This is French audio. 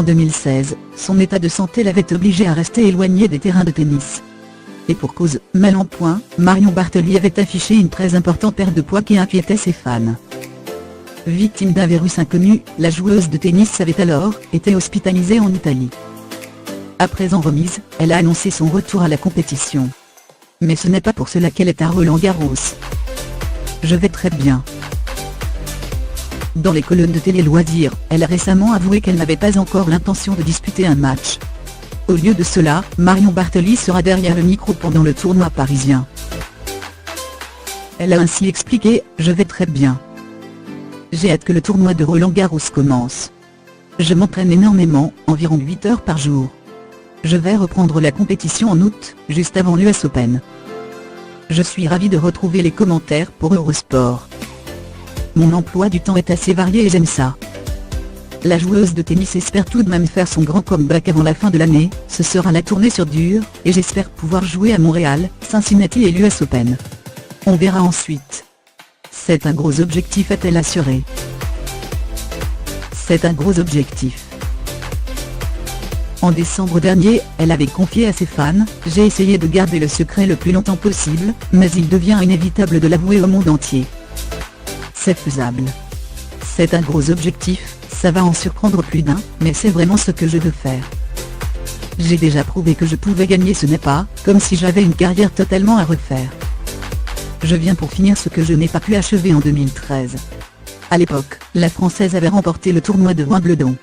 2016, son état de santé l'avait obligée à rester éloignée des terrains de tennis. Et pour cause, mal en point, Marion Bartoli avait affiché une très importante perte de poids qui inquiétait ses fans. Victime d'un virus inconnu, la joueuse de tennis avait alors été hospitalisée en Italie. À présent remise, elle a annoncé son retour à la compétition. Mais ce n'est pas pour cela qu'elle est à Roland-Garros. Je vais très bien. Dans les colonnes de Télé Loisirs, elle a récemment avoué qu'elle n'avait pas encore l'intention de disputer un match. Au lieu de cela, Marion Bartoli sera derrière le micro pendant le tournoi parisien. Elle a ainsi expliqué « Je vais très bien. J'ai hâte que le tournoi de Roland-Garros commence. Je m'entraîne énormément, environ 8 heures par jour. Je vais reprendre la compétition en août, juste avant l'US Open. Je suis ravie de retrouver les commentaires pour Eurosport. Mon emploi du temps est assez varié et j'aime ça. La joueuse de tennis espère tout de même faire son grand comeback avant la fin de l'année, ce sera la tournée sur dur, et j'espère pouvoir jouer à Montréal, Cincinnati et l'US Open. On verra ensuite. C'est un gros objectif, a-t-elle assuré. C'est un gros objectif. En décembre dernier, elle avait confié à ses fans « J'ai essayé de garder le secret le plus longtemps possible, mais il devient inévitable de l'avouer au monde entier. C'est faisable. C'est un gros objectif, ça va en surprendre plus d'un, mais c'est vraiment ce que je veux faire. J'ai déjà prouvé que je pouvais gagner, ce n'est pas comme si j'avais une carrière totalement à refaire. Je viens pour finir ce que je n'ai pas pu achever en 2013. À l'époque, la Française avait remporté le tournoi de Wimbledon.